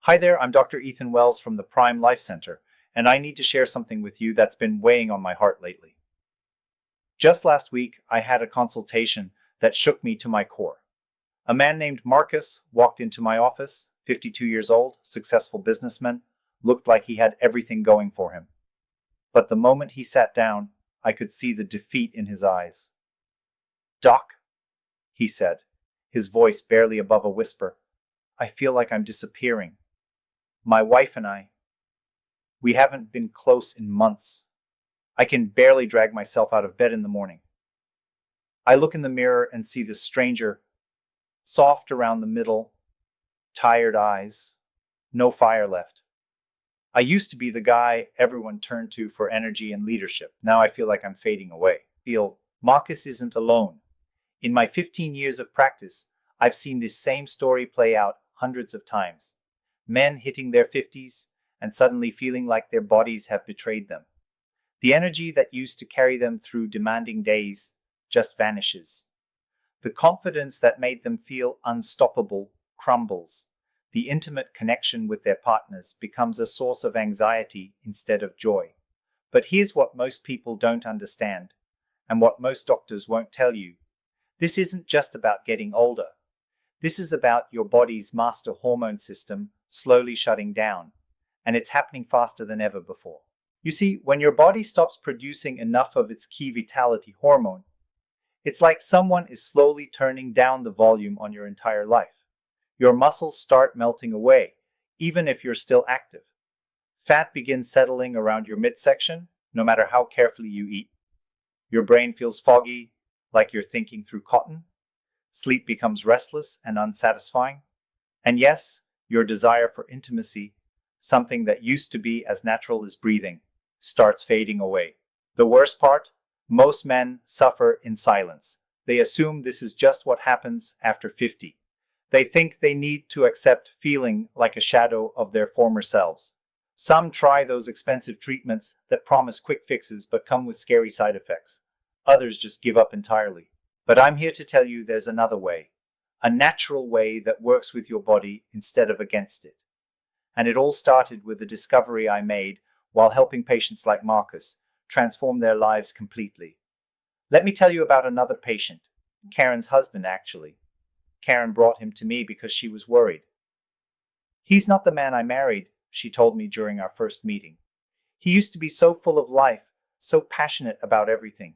Hi there, I'm Dr. Ethan Wells from the Prime Life Center, and I need to share something with you that's been weighing on my heart lately. Just last week, I had a consultation that shook me to my core. A man named Marcus walked into my office, 52 years old, successful businessman, looked like he had everything going for him. But the moment he sat down, I could see the defeat in his eyes. "Doc," he said, his voice barely above a whisper, "I feel like I'm disappearing. My wife and we haven't been close in months. I can barely drag myself out of bed in the morning." I look in the mirror and see this stranger, soft around the middle, tired eyes, no fire left. I used to be the guy everyone turned to for energy and leadership. Now I feel like I'm fading away. Marcus isn't alone. In my 15 years of practice, I've seen this same story play out hundreds of times. Men hitting their 50s and suddenly feeling like their bodies have betrayed them. The energy that used to carry them through demanding days just vanishes. The confidence that made them feel unstoppable crumbles. The intimate connection with their partners becomes a source of anxiety instead of joy. But here's what most people don't understand, and what most doctors won't tell you. This isn't just about getting older. This is about your body's master hormone system slowly shutting down, and it's happening faster than ever before. You see, when your body stops producing enough of its key vitality hormone, it's like someone is slowly turning down the volume on your entire life. Your muscles start melting away, even if you're still active. Fat begins settling around your midsection, no matter how carefully you eat. Your brain feels foggy, like you're thinking through cotton. Sleep becomes restless and unsatisfying. And yes, your desire for intimacy, something that used to be as natural as breathing, starts fading away. The worst part? Most men suffer in silence. They assume this is just what happens after 50. They think they need to accept feeling like a shadow of their former selves. Some try those expensive treatments that promise quick fixes but come with scary side effects. Others just give up entirely. But I'm here to tell you there's another way. A natural way that works with your body instead of against it. And it all started with a discovery I made while helping patients like Marcus transform their lives completely. Let me tell you about another patient, Karen's husband actually. Karen brought him to me because she was worried. "He's not the man I married," she told me during our first meeting. "He used to be so full of life, so passionate about everything.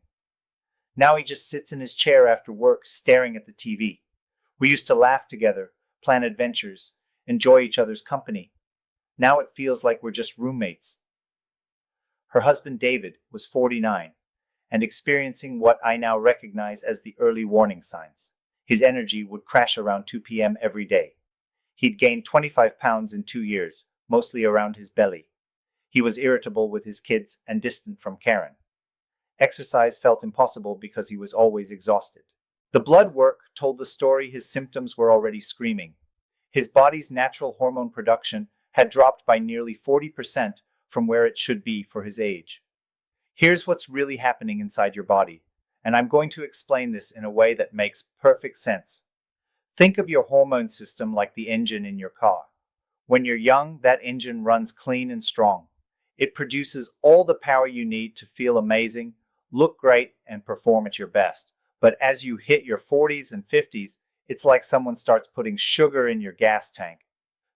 Now he just sits in his chair after work staring at the TV. We used to laugh together, plan adventures, enjoy each other's company. Now it feels like we're just roommates." Her husband David was 49 and experiencing what I now recognize as the early warning signs. His energy would crash around 2 p.m. every day. He'd gained 25 pounds in 2 years, mostly around his belly. He was irritable with his kids and distant from Karen. Exercise felt impossible because he was always exhausted. The blood work told the story his symptoms were already screaming. His body's natural hormone production had dropped by nearly 40% from where it should be for his age. Here's what's really happening inside your body, and I'm going to explain this in a way that makes perfect sense. Think of your hormone system like the engine in your car. When you're young, that engine runs clean and strong. It produces all the power you need to feel amazing, look great, and perform at your best. But as you hit your 40s and 50s, it's like someone starts putting sugar in your gas tank.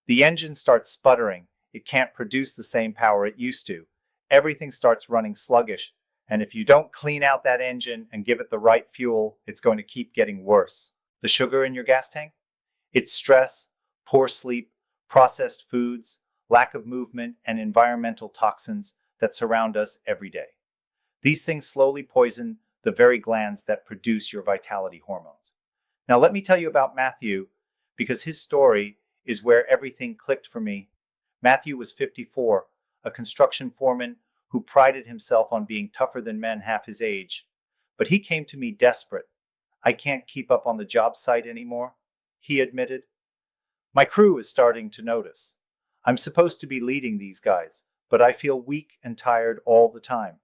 The engine starts sputtering. It can't produce the same power it used to. Everything starts running sluggish. And if you don't clean out that engine and give it the right fuel, it's going to keep getting worse. The sugar in your gas tank? It's stress, poor sleep, processed foods, lack of movement, and environmental toxins that surround us every day. These things slowly poison the very glands that produce your vitality hormones. Now let me tell you about Matthew, because his story is where everything clicked for me. Matthew was 54, a construction foreman who prided himself on being tougher than men half his age. But he came to me desperate. "I can't keep up on the job site anymore," he admitted. "My crew is starting to notice. I'm supposed to be leading these guys, but I feel weak and tired all the time."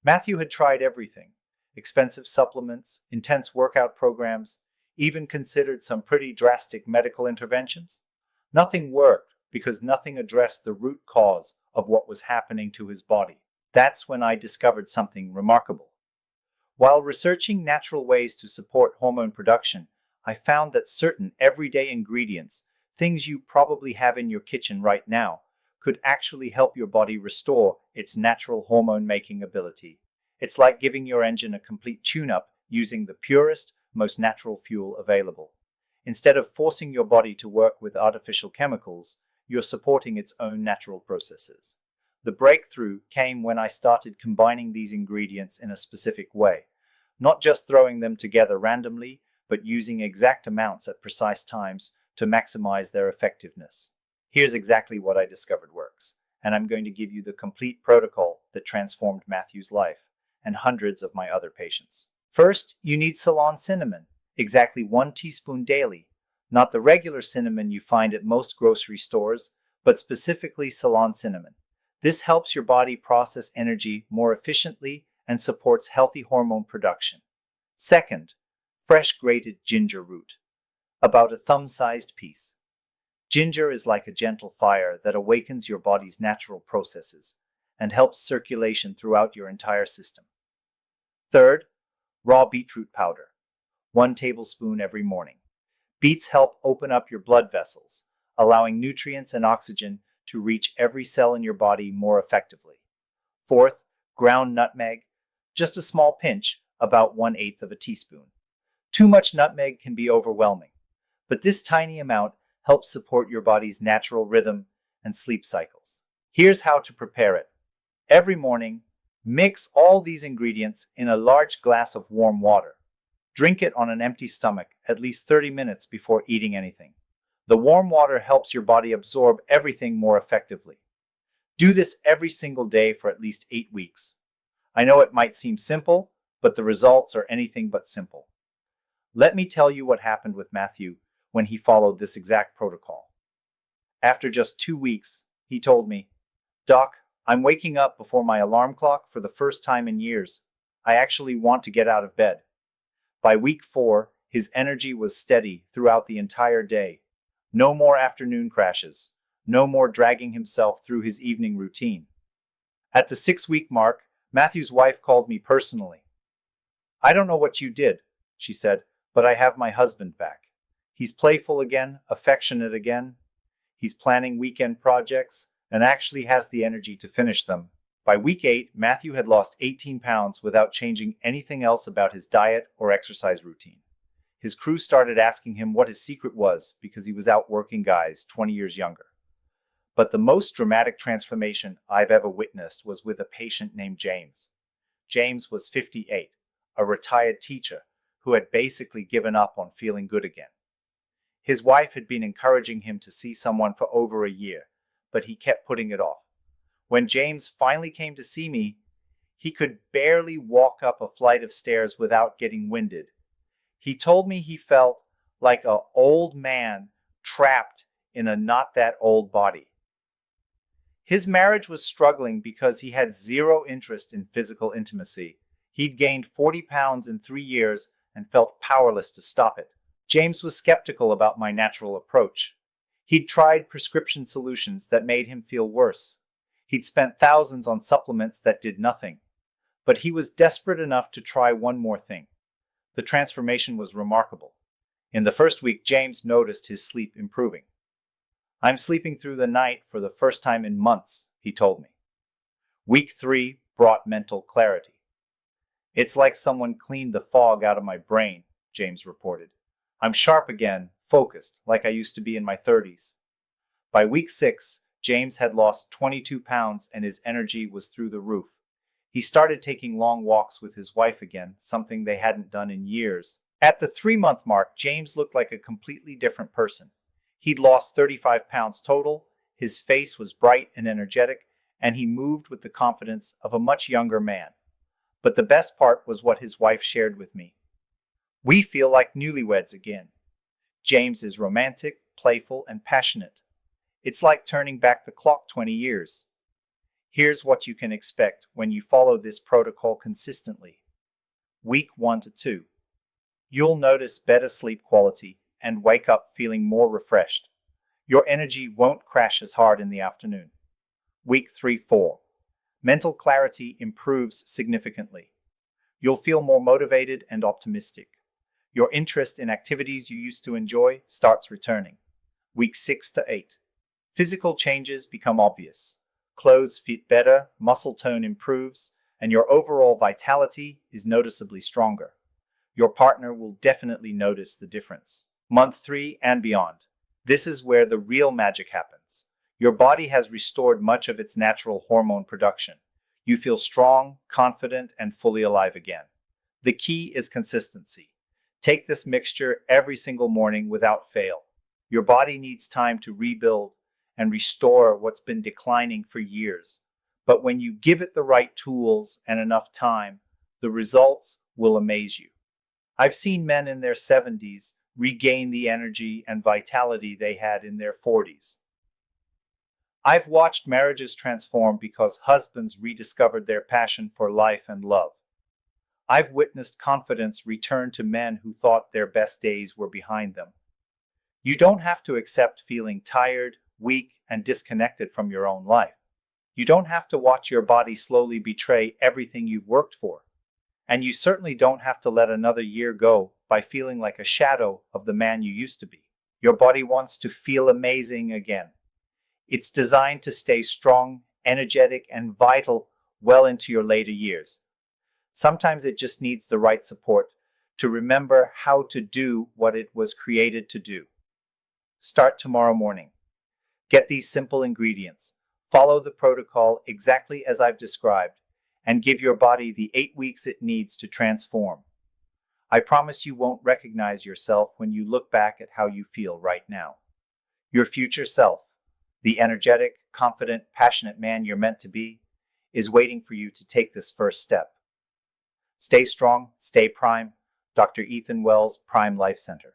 Matthew had tried everything: expensive supplements, intense workout programs, even considered some pretty drastic medical interventions. Nothing worked because nothing addressed the root cause of what was happening to his body. That's when I discovered something remarkable. While researching natural ways to support hormone production, I found that certain everyday ingredients, things you probably have in your kitchen right now, could actually help your body restore its natural hormone-making ability. It's like giving your engine a complete tune-up using the purest, most natural fuel available. Instead of forcing your body to work with artificial chemicals, you're supporting its own natural processes. The breakthrough came when I started combining these ingredients in a specific way, not just throwing them together randomly, but using exact amounts at precise times to maximize their effectiveness. Here's exactly what I discovered works, and I'm going to give you the complete protocol that transformed Matthew's life and hundreds of my other patients. First, you need Ceylon cinnamon, exactly 1 teaspoon daily, not the regular cinnamon you find at most grocery stores, but specifically Ceylon cinnamon. This helps your body process energy more efficiently and supports healthy hormone production. Second, fresh grated ginger root, about a thumb-sized piece. Ginger is like a gentle fire that awakens your body's natural processes and helps circulation throughout your entire system. Third, raw beetroot powder, 1 tablespoon every morning. Beets help open up your blood vessels, allowing nutrients and oxygen to reach every cell in your body more effectively. Fourth, ground nutmeg, just a small pinch, about 1/8 of a teaspoon. Too much nutmeg can be overwhelming, but this tiny amount helps support your body's natural rhythm and sleep cycles. Here's how to prepare it. Every morning, mix all these ingredients in a large glass of warm water. Drink it on an empty stomach at least 30 minutes before eating anything. The warm water helps your body absorb everything more effectively. Do this every single day for at least 8 weeks. I know it might seem simple, but the results are anything but simple. Let me tell you what happened with Matthew when he followed this exact protocol. After just 2 weeks, he told me, "Doc, I'm waking up before my alarm clock for the first time in years. I actually want to get out of bed." By week 4, his energy was steady throughout the entire day. No more afternoon crashes. No more dragging himself through his evening routine. At the 6-week mark, Matthew's wife called me personally. "I don't know what you did," she said, "but I have my husband back. He's playful again, affectionate again. He's planning weekend projects and actually has the energy to finish them." By week 8, Matthew had lost 18 pounds without changing anything else about his diet or exercise routine. His crew started asking him what his secret was because he was out working guys 20 years younger. But the most dramatic transformation I've ever witnessed was with a patient named James. James was 58, a retired teacher who had basically given up on feeling good again. His wife had been encouraging him to see someone for over a year, but he kept putting it off. When James finally came to see me, he could barely walk up a flight of stairs without getting winded. He told me he felt like an old man trapped in a not that old body. His marriage was struggling because he had zero interest in physical intimacy. He'd gained 40 pounds in 3 years and felt powerless to stop it. James was skeptical about my natural approach. He'd tried prescription solutions that made him feel worse. He'd spent thousands on supplements that did nothing. But he was desperate enough to try one more thing. The transformation was remarkable. In the first week, James noticed his sleep improving. "I'm sleeping through the night for the first time in months," he told me. Week 3 brought mental clarity. "It's like someone cleaned the fog out of my brain," James reported. "I'm sharp again, focused, like I used to be in my 30s. By week 6, James had lost 22 pounds and his energy was through the roof. He started taking long walks with his wife again, something they hadn't done in years. At the 3-month mark, James looked like a completely different person. He'd lost 35 pounds total, his face was bright and energetic, and he moved with the confidence of a much younger man. But the best part was what his wife shared with me. "We feel like newlyweds again. James is romantic, playful, and passionate. It's like turning back the clock 20 years. Here's what you can expect when you follow this protocol consistently. Week 1 to 2. You'll notice better sleep quality and wake up feeling more refreshed. Your energy won't crash as hard in the afternoon. Week 3-4. Mental clarity improves significantly. You'll feel more motivated and optimistic. Your interest in activities you used to enjoy starts returning. Week 6-8. Physical changes become obvious. Clothes fit better, muscle tone improves, and your overall vitality is noticeably stronger. Your partner will definitely notice the difference. Month 3 and beyond. This is where the real magic happens. Your body has restored much of its natural hormone production. You feel strong, confident, and fully alive again. The key is consistency. Take this mixture every single morning without fail. Your body needs time to rebuild and restore what's been declining for years. But when you give it the right tools and enough time, the results will amaze you. I've seen men in their 70s regain the energy and vitality they had in their 40s. I've watched marriages transform because husbands rediscovered their passion for life and love. I've witnessed confidence return to men who thought their best days were behind them. You don't have to accept feeling tired, weak, and disconnected from your own life. You don't have to watch your body slowly betray everything you've worked for. And you certainly don't have to let another year go by feeling like a shadow of the man you used to be. Your body wants to feel amazing again. It's designed to stay strong, energetic, and vital well into your later years. Sometimes it just needs the right support to remember how to do what it was created to do. Start tomorrow morning. Get these simple ingredients. Follow the protocol exactly as I've described, and give your body the 8 weeks it needs to transform. I promise you won't recognize yourself when you look back at how you feel right now. Your future self, the energetic, confident, passionate man you're meant to be, is waiting for you to take this first step. Stay strong, stay prime. Dr. Ethan Wells, Prime Life Center.